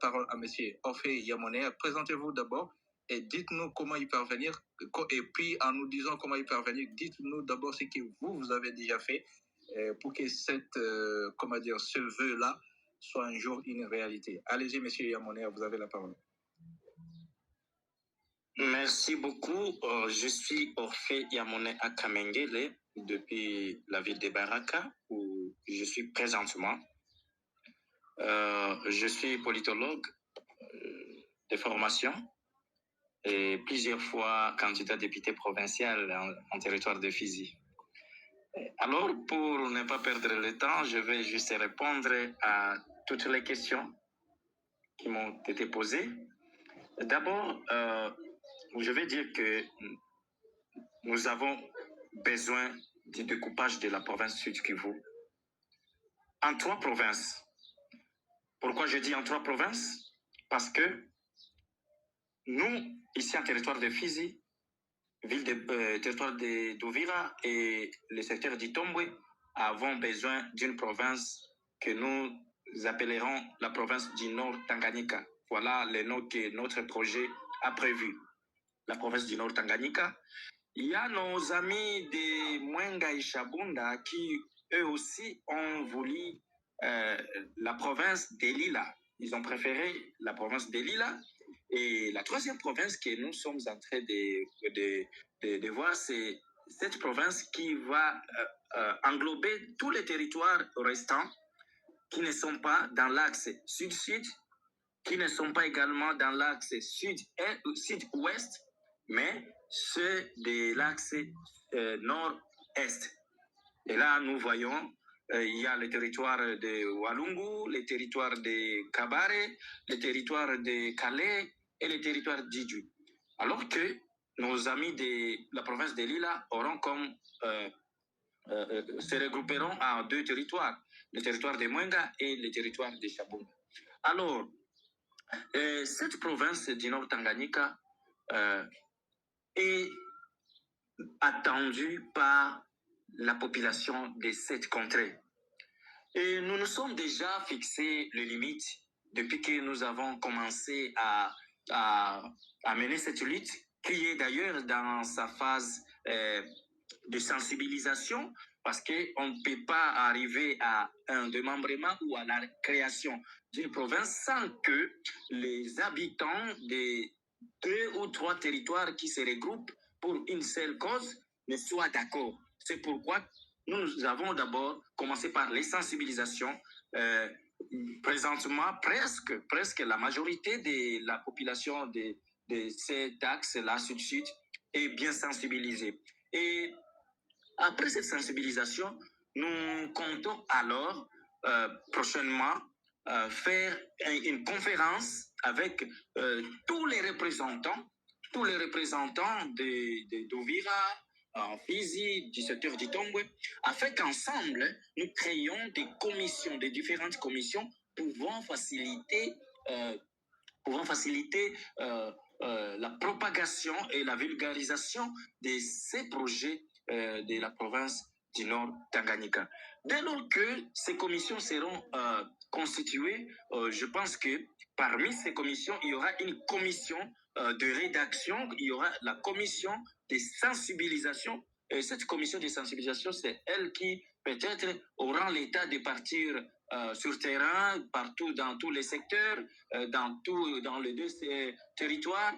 parole à M. Orphée Yamoner. Présentez-vous d'abord et dites-nous comment y parvenir. Et puis, en nous disant comment y parvenir, dites-nous d'abord ce que vous avez déjà fait pour que ce vœu-là soit un jour une réalité. Allez-y, M. Yamoner, vous avez la parole. Merci beaucoup. Je suis Orphée Yamoner Akamengele depuis la ville de Baraka où je suis présentement. Je suis politologue de formation et plusieurs fois candidat député provincial en territoire de Fizi. Alors, pour ne pas perdre le temps, je vais juste répondre à toutes les questions qui m'ont été posées. D'abord, je vais dire que nous avons besoin du découpage de la province Sud-Kivu en 3 provinces. Pourquoi je dis en 3 provinces? Parce que nous, ici en territoire de Fizi, territoire de d'Uvira et le secteur d'Itombwe, avons besoin d'une province que nous appellerons la province du Nord Tanganyika. Voilà le nom que notre projet a prévu. La province du Nord Tanganyika. Il y a nos amis de Mwenga et Chabunda qui, eux aussi, ont voulu la province d'Elila. Ils ont préféré la province d'Elila. Et la 3e province que nous sommes en train de voir, c'est cette province qui va englober tous les territoires restants qui ne sont pas dans l'axe sud-sud, qui ne sont pas également dans l'axe sud-ouest, mais ceux de l'axe nord-est. Et là, nous voyons, il y a le territoire de Walungu, le territoire de Kabare, le territoire de Calais et le territoire d'Idju. Alors que nos amis de la province de Lila auront comme se regrouperont en 2 territoires, le territoire de Mwenga et le territoire de Chabunda. Alors, cette province du Nord Tanganyika est attendue par la population de cette contrée. Et nous nous sommes déjà fixé les limites depuis que nous avons commencé à mener cette lutte, qui est d'ailleurs dans sa phase de sensibilisation, parce qu'on ne peut pas arriver à un démembrement ou à la création d'une province sans que les habitants des 2 ou 3 territoires qui se regroupent pour une seule cause ne soient d'accord. C'est pourquoi nous avons d'abord commencé par les sensibilisations. Présentement, presque la majorité de la population de cet axe-là, sud-sud, est bien sensibilisée. Et après cette sensibilisation, nous comptons alors prochainement faire une conférence avec tous les représentants d'Uvira, en Fizi, du secteur d'Itombwe, afin qu'ensemble, nous créions des différentes commissions pouvant faciliter la propagation et la vulgarisation de ces projets de la province du Nord Tanganyika. Dès lors que ces commissions seront constituées, je pense que parmi ces commissions, il y aura une commission de rédaction, il y aura la commission de sensibilisation. Et cette commission de sensibilisation, c'est elle qui peut-être aura l'état de partir sur terrain, partout dans tous les secteurs, dans les 2 territoires,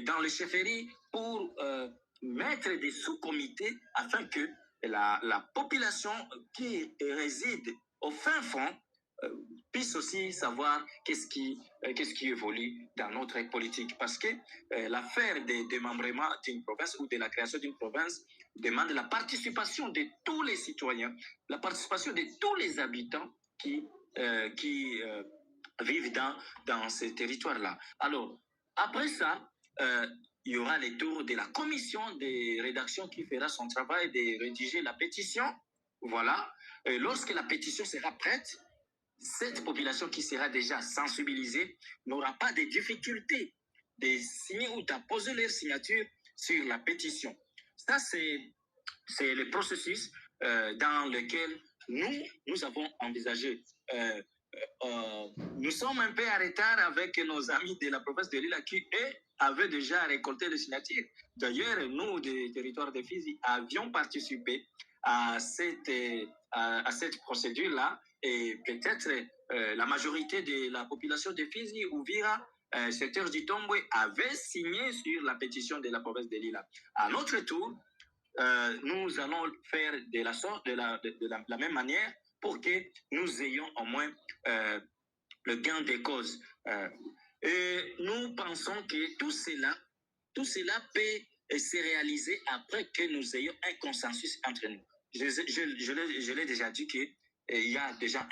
dans les chefferies, pour mettre des sous-comités afin que la population qui réside au fin fond puisse aussi savoir qu'est-ce qui évolue dans notre politique. Parce que l'affaire des démembrements d'une province ou de la création d'une province demande la participation de tous les citoyens, la participation de tous les habitants qui vivent dans ces territoires-là. Alors, après ça, il y aura les tours de la commission de rédaction qui fera son travail de rédiger la pétition. Voilà. Et lorsque la pétition sera prête, cette population qui sera déjà sensibilisée n'aura pas de difficulté de signer ou d'apposer leur signature sur la pétition. Ça, c'est le processus dans lequel nous avons envisagé nous sommes un peu en retard avec nos amis de la province de Lille qui, eux, avaient déjà récolté les signatures. D'ailleurs, nous, des territoires de Fizi, avions participé à cette procédure-là et peut-être la majorité de la population de Fizi, Ouvira, secteur du Tomboué, avait signé sur la pétition de la province de Lille. À notre tour, nous allons faire de la même manière pour que nous ayons au moins le gain des causes. Et nous pensons que tout cela peut se réaliser après que nous ayons un consensus entre nous. Je l'ai déjà dit qu'il y a déjà